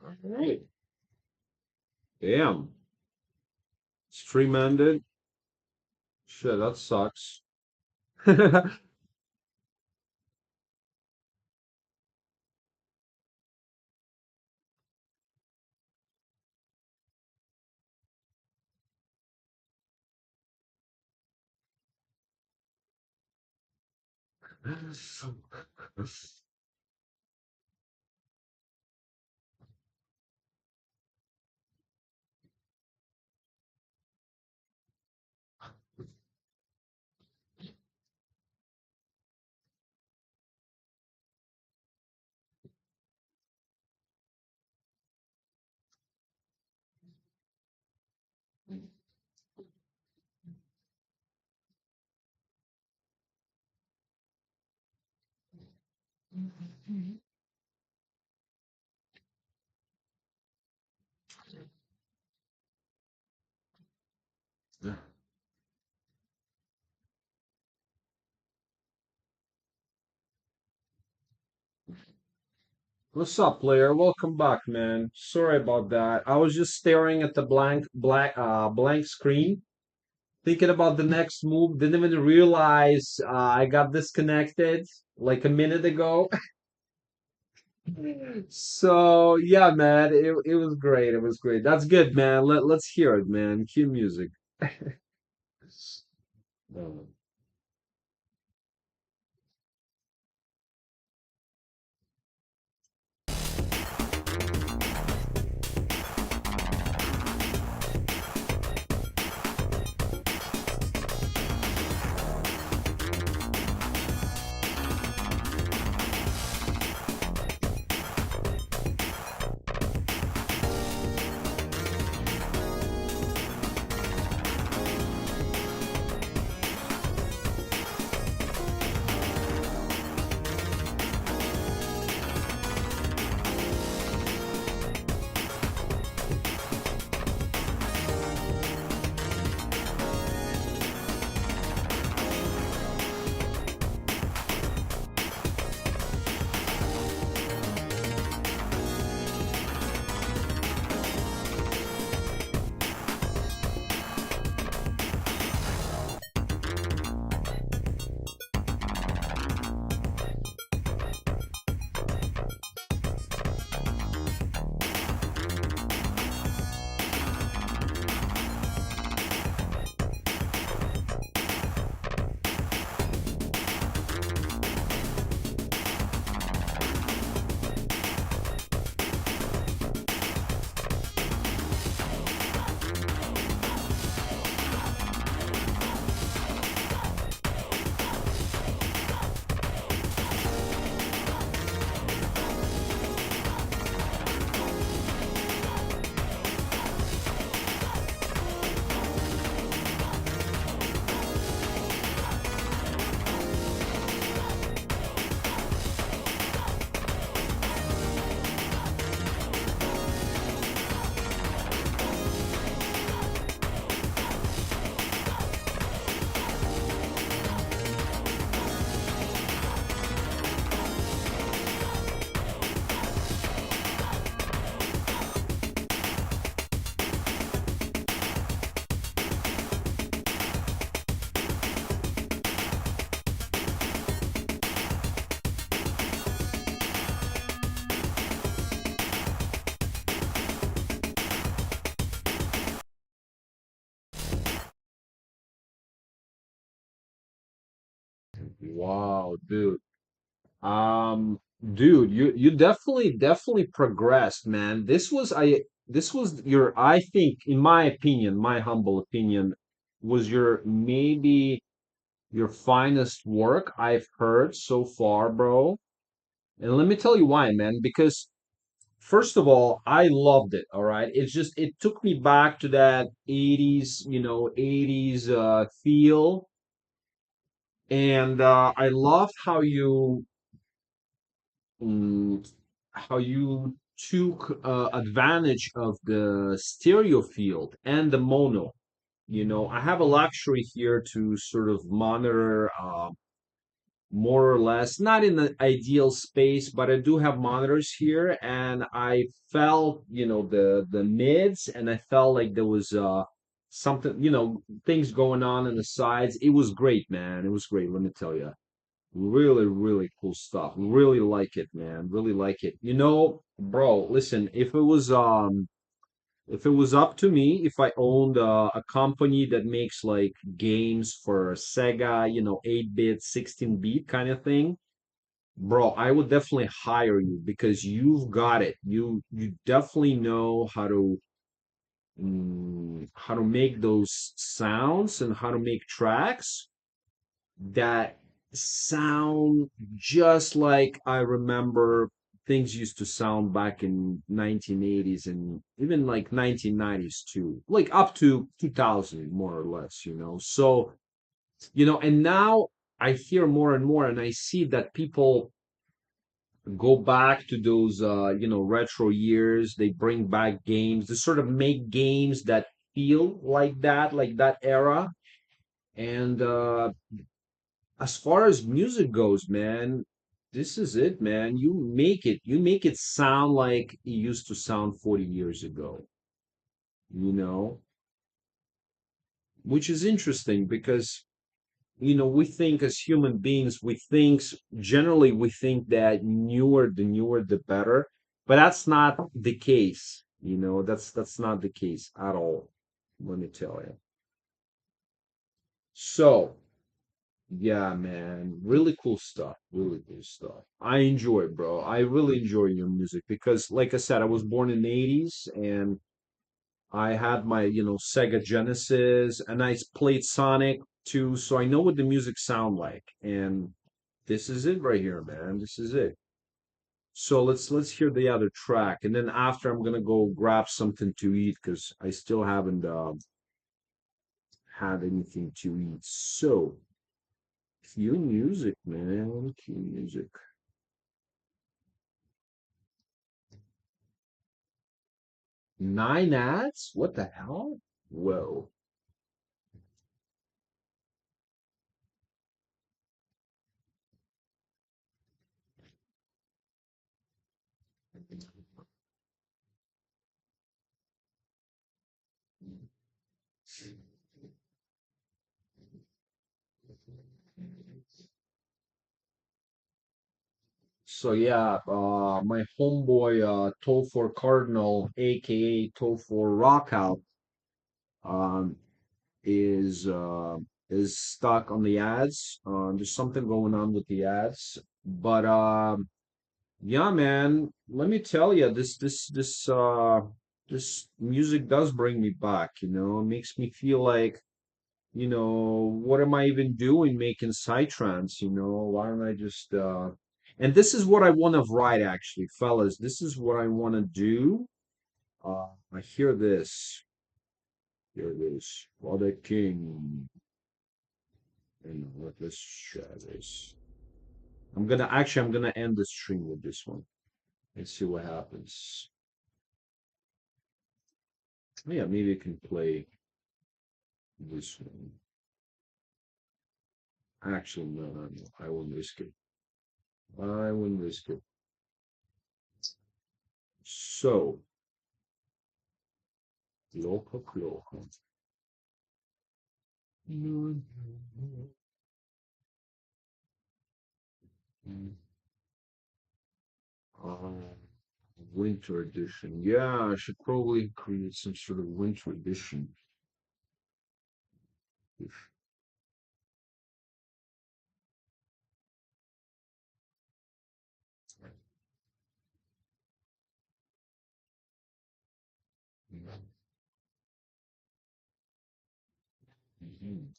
All right. Damn. Stream ended. Shit, that sucks. What's up, player? Welcome back, man. Sorry about that. I was just staring at the blank screen, thinking about the next move. Didn't even realize I got disconnected like a minute ago. So yeah, man, it was great. It was great. That's good, man. Let's hear it, man. Cue music. Oh. Wow, dude. Dude, you definitely progressed, man. This was your, I think, in my opinion, my humble opinion, was your maybe your finest work I've heard so far, bro. And let me tell you why, man. Because first of all, I loved it. All right, it's just it took me back to that 80s, 80s feel, and I loved mm, how you took advantage of the stereo field and the mono. You know, I have a luxury here to sort of monitor more or less, not in the ideal space, but I do have monitors here, and I felt, you know, the mids, and I felt like there was something, you know, things going on the sides. It was great, man. It was great, let me tell you. Really, really cool stuff. Really like it, man. Really like it. You know, bro, listen, if it was up to me, if I owned a company that makes like games for Sega, you know, 8-bit, 16-bit kind of thing, bro, I would definitely hire you because you've got it. You definitely know how to make those sounds and how to make tracks that sound just like I remember things used to sound back in 1980s and even like 1990s too, like up to 2000 more or less, you know. So, you know, and now I hear more and more and I see that people go back to those you know, retro years. They bring back games. They sort of make games that feel like that era. And as far as music goes, man, this is it, man. You make it sound like it used to sound 40 years ago, you know, which is interesting because, you know, we think as human beings, generally we think that the newer, the better, but that's not the case. You know, that's not the case at all. Let me tell you. So, yeah, man, really cool stuff. Really cool stuff. I enjoy it, bro. I really enjoy your music because, like I said, I was born in the 80s and I had my, you know, Sega Genesis and I played Sonic too, so I know what the music sound like. And this is it right here, man. This is it. So let's hear the other track, and then after I'm gonna go grab something to eat because I still haven't had anything to eat. So cue music, man. Cue music. 9 ads? What the hell? Whoa. So yeah, my homeboy Topher Cardinal, aka Topher Rockout, um, is stuck on the ads. There's something going on with the ads, but yeah, man, let me tell you, this music does bring me back. You know, it makes me feel like, you know, what am I even doing making psytrance? You know, why don't I just and this is what I want to write actually, fellas. This is what I want to do. I hear this. Here it is. Father King. And let's try this. I'm gonna end the stream with this one. Let's see what happens. Yeah, maybe I can play this one. Actually, no, no, no. I won't risk it. I wouldn't risk it. So, local, local. Uh, winter edition. Yeah, I should probably create some sort of winter edition. Mhm.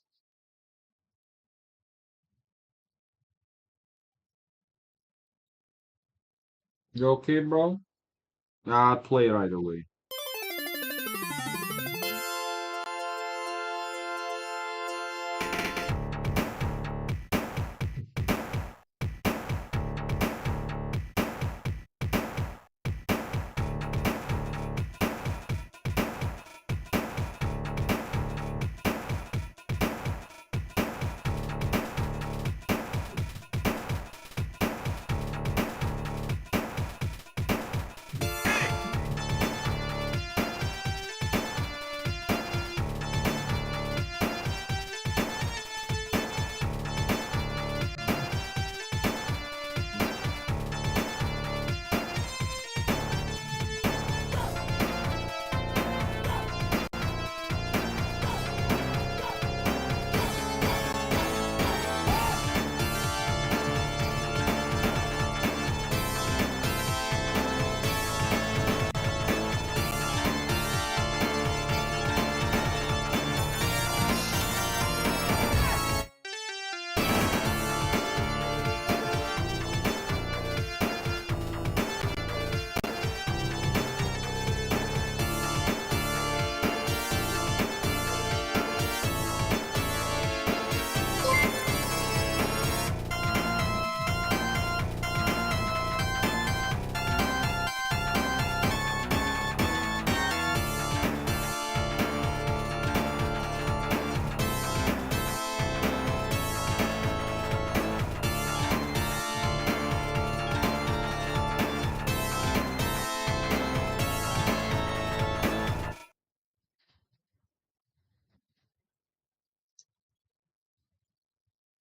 You okay, bro? I'll play right away.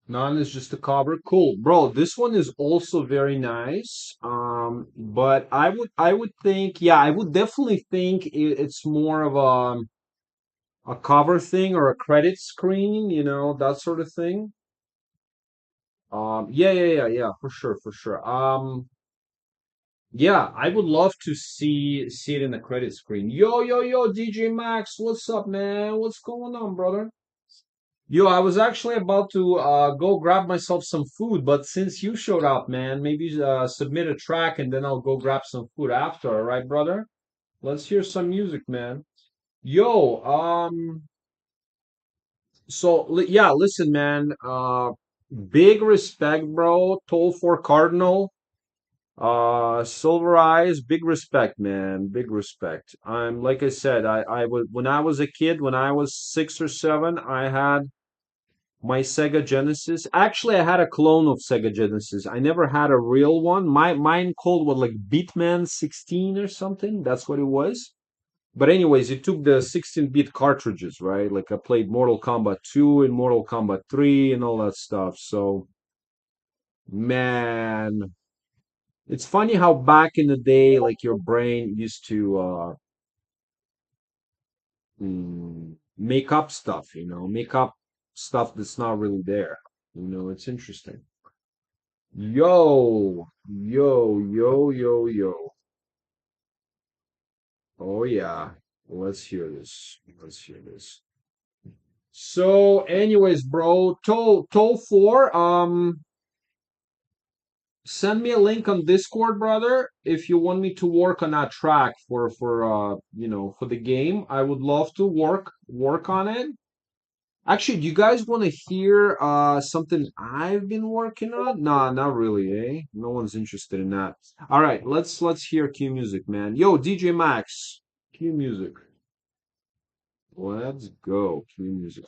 None is just a cover. Cool, bro. This one is also very nice. But I would think, yeah, I would definitely think it's more of a cover thing or a credit screen, that sort of thing. Yeah, yeah, yeah, yeah, for sure, for sure. Yeah, I would love to see it in the credit screen. Yo, yo, yo, DJ Max, what's up, man? What's going on, brother? Yo, I was actually about to go grab myself some food, but since you showed up, man, maybe submit a track and then I'll go grab some food after, all right, brother? Let's hear some music, man. Yo, yeah, listen, man. Big respect, bro. Toll for Cardinal. Silver Eyes, big respect, man. Big respect. I'm like I said, I was when I was a kid, when I was 6 or 7, I had my Sega Genesis. Actually, I had a clone of Sega Genesis. I never had a real one. Mine called what, like Beatman 16 or something. That's what it was. But anyways, it took the 16-bit cartridges, right? Like I played Mortal Kombat 2 and Mortal Kombat 3 and all that stuff. So, man, it's funny how back in the day, like your brain used to make up stuff, make up stuff that's not really there. It's interesting. Yo, yo, yo, yo, yo. Oh yeah. Let's hear this. Let's hear this. So, anyways, bro, toll 4. Send me a link on Discord, brother, if you want me to work on that track for the game. I would love to work on it. Actually, do you guys want to hear something I've been working on? Nah, not really, eh? No one's interested in that. All right, let's hear Q music, man. Yo, DJ Max, Q music. Let's go, Q music.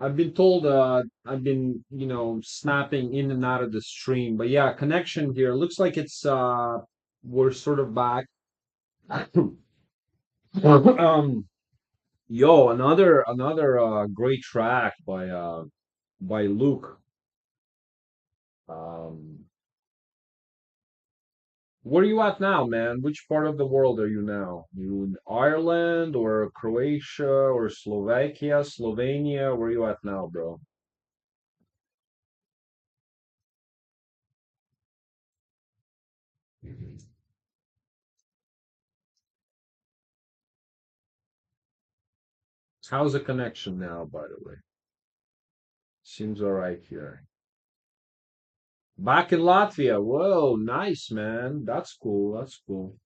I've been told I've been, snapping in and out of the stream. But yeah, connection here. Looks like it's we're sort of back. um yo, another great track by Luke. Um where are you at now, man? Which part of the world are you now? You in Ireland or Croatia or Slovakia, Slovenia? Where are you at now, bro? How's the connection now, by the way? Seems all right here. Back in Latvia. Whoa, nice, man. That's cool. That's cool.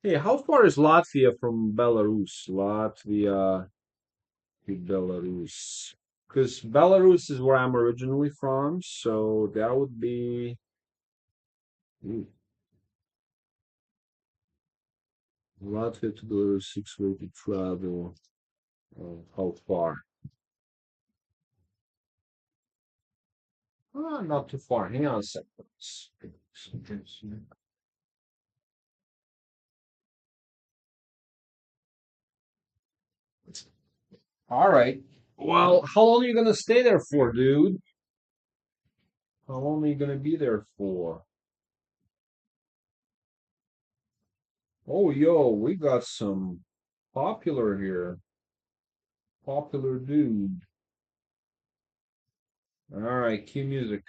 Hey, how far is Latvia from Belarus? Latvia to Belarus. Because Belarus is where I'm originally from, so that would be ooh, Latvia to Belarus, 6 way to travel. How far? Not too far. Hang on a second. All right. Well, how long are you gonna stay there for, dude? How long are you gonna be there for? Oh, yo, we got some popular here. Popular dude. All right, cue music.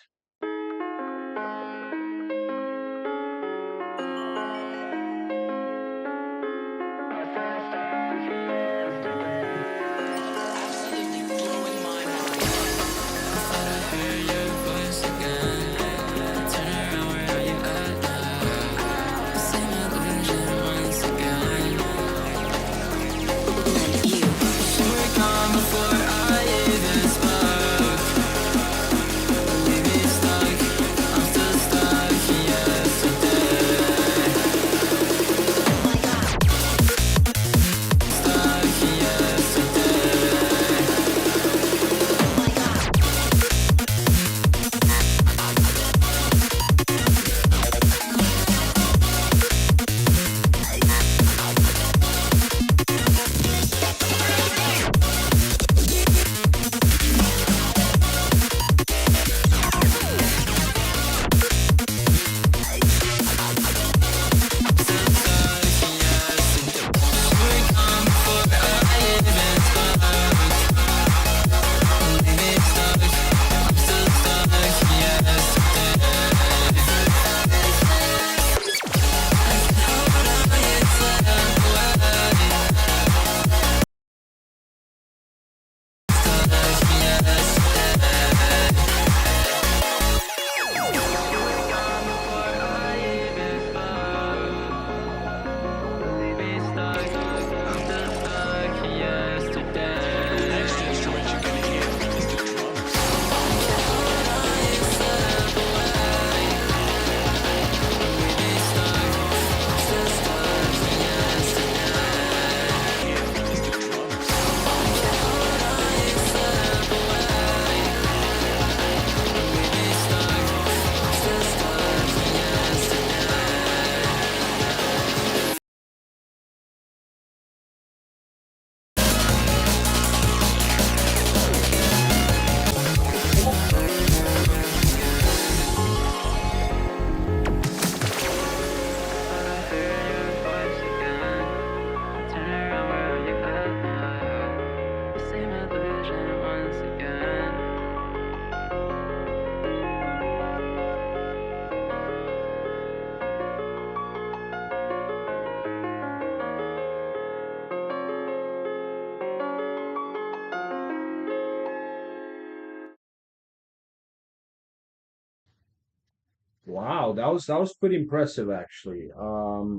Wow, that was pretty impressive actually. I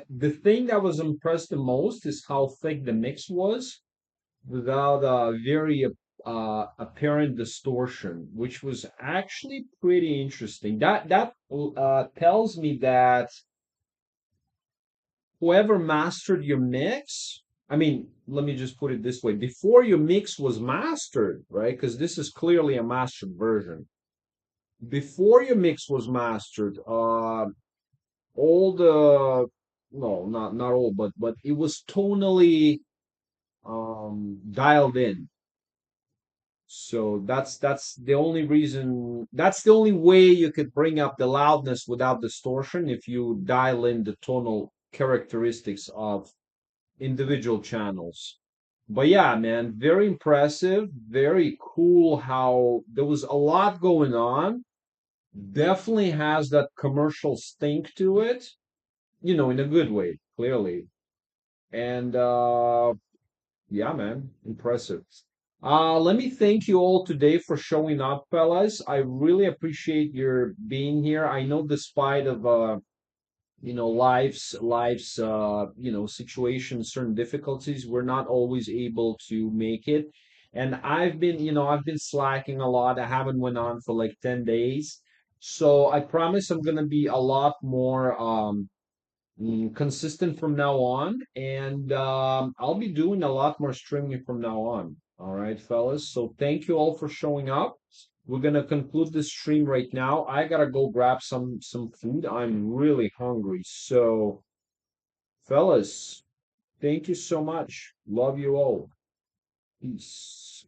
the thing that was impressed the most is how thick the mix was without a very apparent distortion, which was actually pretty interesting. That tells me that whoever mastered your mix I mean, let me just put it this way. Before your mix was mastered, right? Because this is clearly a mastered version. Before your mix was mastered, all the no, not all, but it was tonally dialed in. So that's the only reason, that's the only way you could bring up the loudness without distortion if you dial in the tonal characteristics of individual channels. But yeah, man, very impressive, very cool how there was a lot going on. Definitely has that commercial stink to it, in a good way, clearly. And yeah, man, impressive. Let me thank you all today for showing up, fellas. I really appreciate your being here. I know despite of life's situations, certain difficulties, we're not always able to make it. And I've been slacking a lot. I haven't went on for like 10 days. So I promise I'm gonna be a lot more consistent from now on, and I'll be doing a lot more streaming from now on. All right, fellas. So thank you all for showing up. We're gonna conclude this stream right now. I gotta go grab some food. I'm really hungry. So, fellas, thank you so much. Love you all. Peace.